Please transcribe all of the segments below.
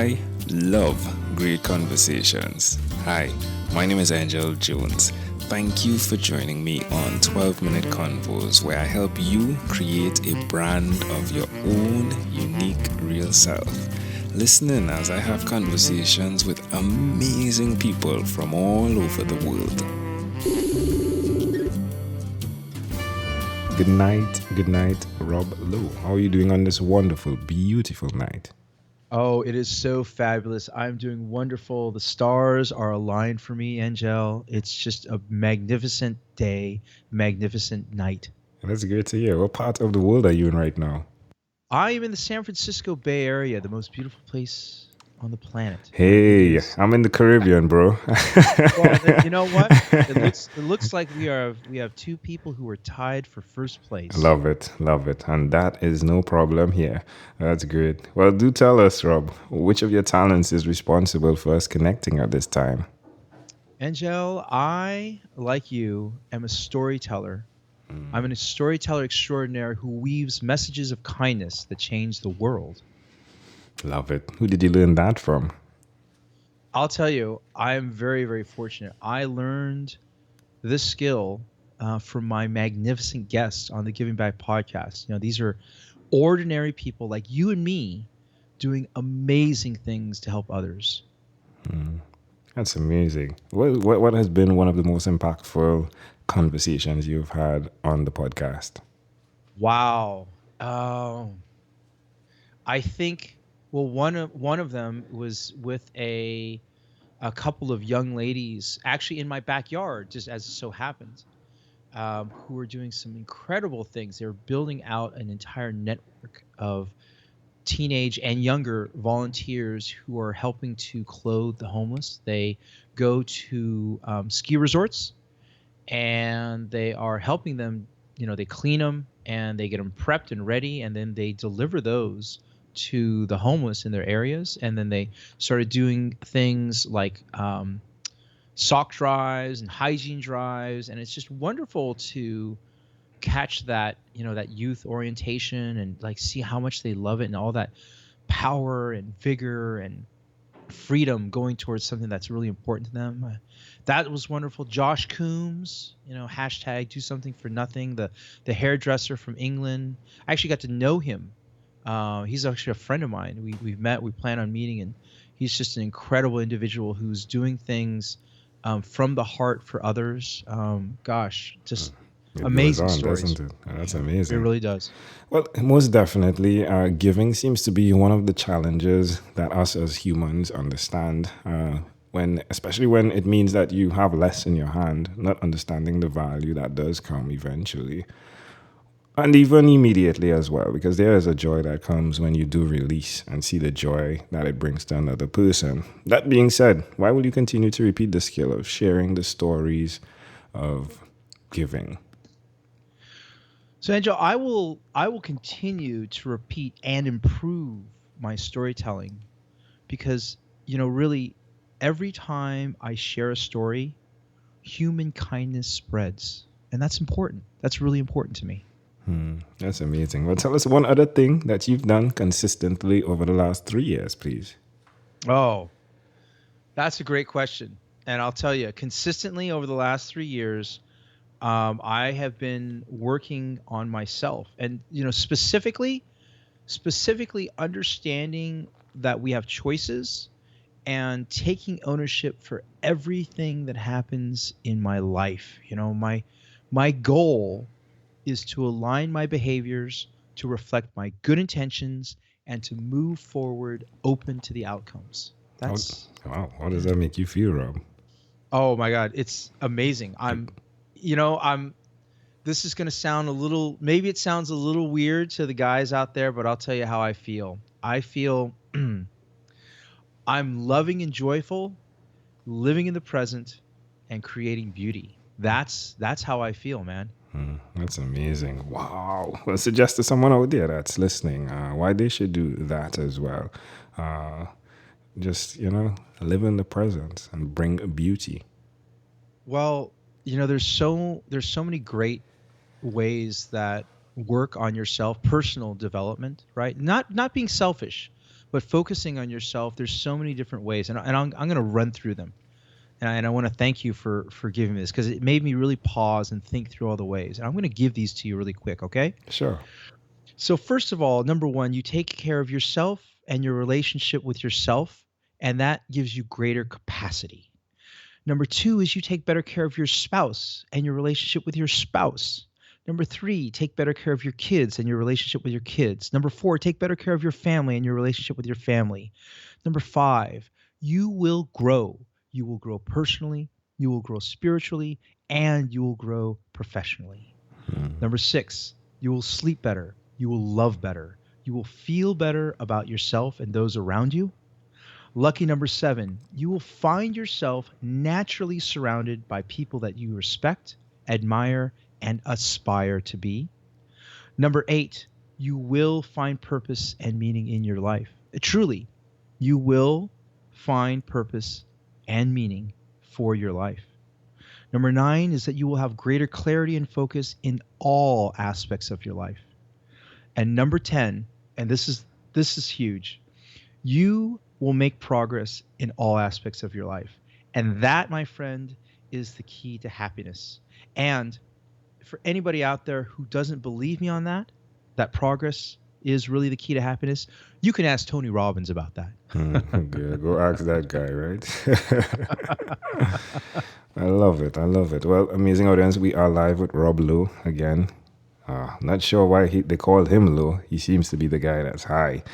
I love great conversations. Hi, my name is Angel Jones. Thank you for joining me on 12-Minute Convos, where I help you create a brand of your own unique real self. Listen in as I have conversations with amazing people from all over the world. Good night, Rob Lowe. How are you doing on this wonderful, beautiful night? Oh, it is so fabulous. I'm doing wonderful. The stars are aligned for me, Angel. It's just a magnificent day, magnificent night. That's great to hear. What part of the world are you in right now? I am in the San Francisco Bay Area, the most beautiful place on the planet. It Hey, is. I'm in the Caribbean, bro. Well, then, you know what? It looks like we have two people who are tied for first place. Love it. And that is no problem here. That's great. Well, do tell us, Rob, which of your talents is responsible for us connecting at this time? Angel, I, like you, am a storyteller. I'm a storyteller extraordinaire who weaves messages of kindness that change the world. Love it. Who did you learn that from? I'll tell you, I am very, very fortunate. I learned this skill from my magnificent guests on the Giving Back podcast. You know, these are ordinary people like you and me doing amazing things to help others. That's amazing. What has been one of the most impactful conversations you've had on the podcast? Wow. I think, well, one of them was with a couple of young ladies actually in my backyard, just as it so happened, who were doing some incredible things. They were building out an entire network of teenage and younger volunteers who are helping to clothe the homeless. They go to ski resorts and they are helping them. You know, they clean them and they get them prepped and ready, and then they deliver those to the homeless in their areas. And then they started doing things like sock drives and hygiene drives, and it's just wonderful to catch that, you know, that youth orientation and like see how much they love it and all that power and vigor and freedom going towards something that's really important to them. That was wonderful. Josh Coombs, you know, hashtag do something for nothing, the hairdresser from England. I actually got to know him. He's actually a friend of mine. We've met, we plan on meeting, and he's just an incredible individual who's doing things from the heart for others. Gosh, just It goes amazing on, stories. doesn't it? That's Yeah, it amazing. really does. Well, most definitely, giving seems to be one of the challenges that us as humans understand. Especially when it means that you have less in your hand, not understanding the value that does come eventually, and even immediately as well, because there is a joy that comes when you do release and see the joy that it brings to another person. That being said, why will you continue to repeat the skill of sharing the stories of giving? So Angel, I will continue to repeat and improve my storytelling because, you know, really every time I share a story, human kindness spreads. And that's important. That's really important to me. That's amazing. Well, tell us one other thing that you've done consistently over the last 3 years, please. Oh, that's a great question. And I'll tell you, consistently over the last 3 years, I have been working on myself, and you know, specifically understanding that we have choices and taking ownership for everything that happens in my life. You know, my goal is to align my behaviors to reflect my good intentions and to move forward open to the outcomes. How, That's wow, how does yeah. that make you feel, Rob? Oh my God, it's amazing. I'm this is going to sound a little, maybe it sounds a little weird to the guys out there, but I'll tell you how I feel. I feel I'm loving and joyful, living in the present and creating beauty. That's how I feel, man. That's amazing. Wow. Well, suggest to someone out there that's listening why they should do that as well. Uh, just, live in the present and bring beauty. Well, you know, there's so many great ways that work on yourself, personal development, right? Not being selfish, But focusing on yourself, there's so many different ways, and I'm going to run through them. And I want to thank you for giving me this, because it made me really pause and think through all the ways. And I'm going to give these to you really quick, okay? Sure. So first of all, number one, you take care of yourself and your relationship with yourself, and that gives you greater capacity. Number two is you take better care of your spouse and your relationship with your spouse. Number three, take better care of your kids and your relationship with your kids. Number four, take better care of your family and your relationship with your family. Number five, you will grow. You will grow personally, you will grow spiritually, and you will grow professionally. Number six, you will sleep better. You will love better. You will feel better about yourself and those around you. Lucky number seven, you will find yourself naturally surrounded by people that you respect, admire, and aspire to be. Number eight, you will find purpose and meaning in your life. Truly, you will find purpose and meaning for your life. Number nine is that you will have greater clarity and focus in all aspects of your life. And number 10, and this is huge, you will make progress in all aspects of your life. And that, my friend, is the key to happiness. And for anybody out there who doesn't believe me on that progress is really the key to happiness, you can ask Tony Robbins about that. Good. Go ask that guy, right? I love it. I love it. Well, amazing audience. We are live with Rob Lowe again. Not sure why they called him Lowe. He seems to be the guy that's high.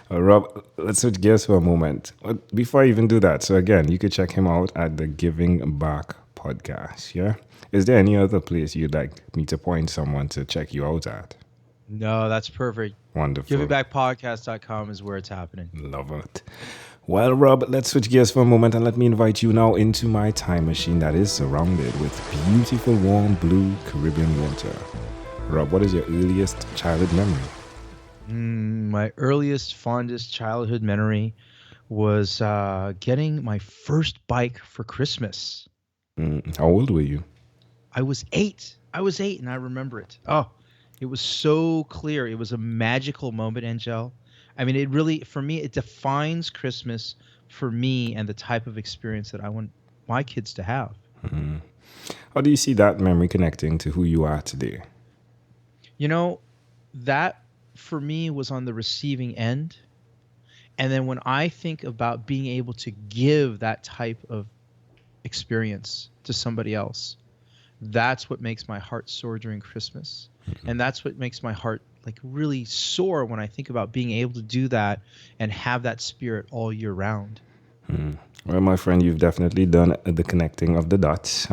Rob, let's switch gears for a moment. Before I even do that, so again, you could check him out at the Giving Back podcast. Yeah. Is there any other place you'd like me to point someone to check you out at? No, that's perfect. Wonderful. GivingBackPodcast.com is where it's happening. Love it. Well, Rob, let's switch gears for a moment and let me invite you now into my time machine that is surrounded with beautiful, warm, blue Caribbean water. Rob, what is your earliest childhood memory? My earliest, fondest childhood memory was getting my first bike for Christmas. How old were you? I was 8. And I remember it. Oh, it was so clear. It was a magical moment, Angel. I mean, it really, for me, it defines Christmas for me and the type of experience that I want my kids to have. How do you see that memory connecting to who you are today? You know, that for me was on the receiving end. And then when I think about being able to give that type of experience to somebody else, that's what makes my heart soar during Christmas. And that's what makes my heart like really soar when I think about being able to do that and have that spirit all year round. Well, my friend, you've definitely done the connecting of the dots.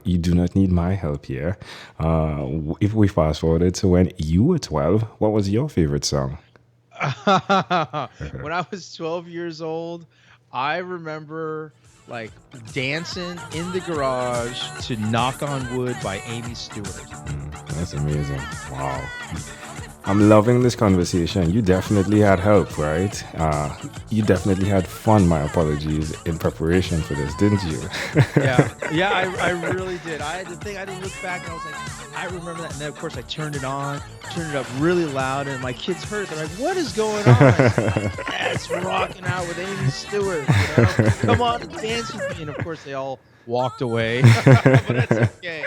You do not need my help here. If we fast forward to when you were 12, what was your favorite song? When I was 12 years old, I remember like dancing in the garage to Knock on Wood by Amy Stewart. That's amazing. Wow. I'm loving this conversation. You definitely had help, right? You definitely had fun, my apologies, in preparation for this, didn't you? Yeah, I really did. I had to think, I didn't look back, and I was like, I remember that. And then, of course, I turned it up really loud, and my kids heard it. They're like, what is going on? That's rocking out with Amy Stewart. You know? Come on and dance with me. And, of course, they all walked away. But that's okay.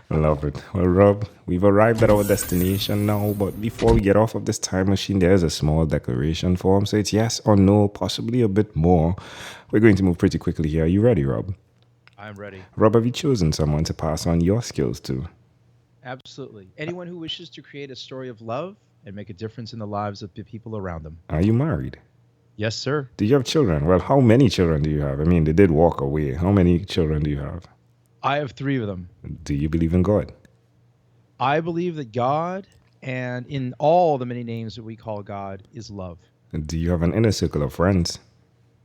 Love it. Well, Rob, we've arrived at our destination now, but before we get off of this time machine, there's a small declaration form. So it's yes or no, possibly a bit more. We're going to move pretty quickly here. Are you ready, Rob? I'm ready. Rob, have you chosen someone to pass on your skills to? Absolutely. Anyone who wishes to create a story of love and make a difference in the lives of the people around them. Are you married? Yes, sir. Do you have children? Well, how many children do you have? I mean, they did walk away. How many children do you have? I have 3 of them. Do you believe in God? I believe that God, and in all the many names that we call God, is love. Do you have an inner circle of friends?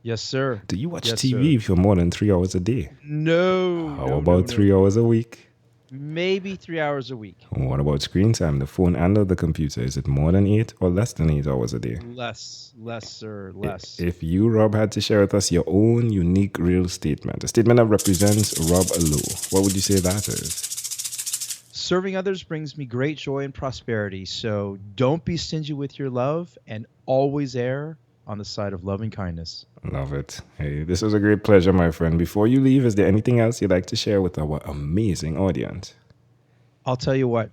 Yes, sir. Do you watch Yes, TV sir. for more than 3 hours a day? No. How about 3 hours a week? Maybe 3 hours a week. What about screen time, the phone and the computer? Is it more than 8 or less than 8 hours a day? Less, sir, less. If you, Rob, had to share with us your own unique real statement, a statement that represents Rob Lowe, what would you say that is? Serving others brings me great joy and prosperity. So don't be stingy with your love and always err on the side of loving kindness. Love it. Hey, this was a great pleasure, my friend. Before you leave, is there anything else you'd like to share with our amazing audience? I'll tell you what.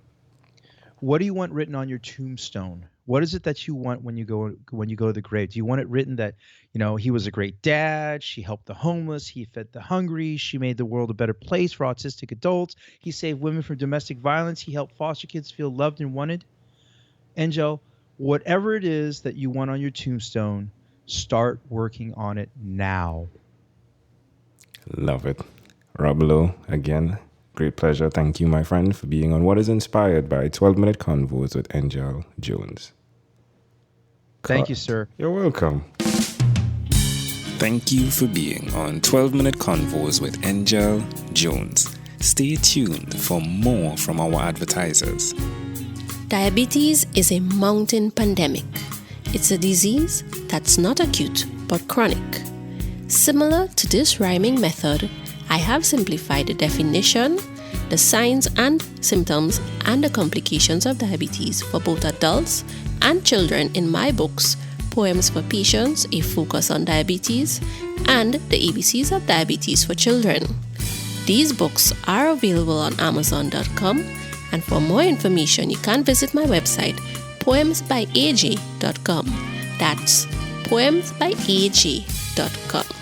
What do you want written on your tombstone? What is it that you want when you go to the grave? Do you want it written that, he was a great dad, she helped the homeless, he fed the hungry, she made the world a better place for autistic adults, he saved women from domestic violence, he helped foster kids feel loved and wanted? Angel, whatever it is that you want on your tombstone, start working on it now. Love it. Rob Lowe, again, great pleasure. Thank you, my friend, for being on What is Inspired by 12-Minute Convos with Angel Jones. Thank you, sir. You're welcome. Thank you for being on 12-Minute Convos with Angel Jones. Stay tuned for more from our advertisers. Diabetes is a mountain pandemic. It's a disease that's not acute but chronic. Similar to this rhyming method, I have simplified the definition, the signs and symptoms, and the complications of diabetes for both adults and children in my books, Poems for Patients, A Focus on Diabetes, and The ABCs of Diabetes for Children. These books are available on Amazon.com, and for more information, you can visit my website, poemsbyaj.com. That's poemsbyaj.com.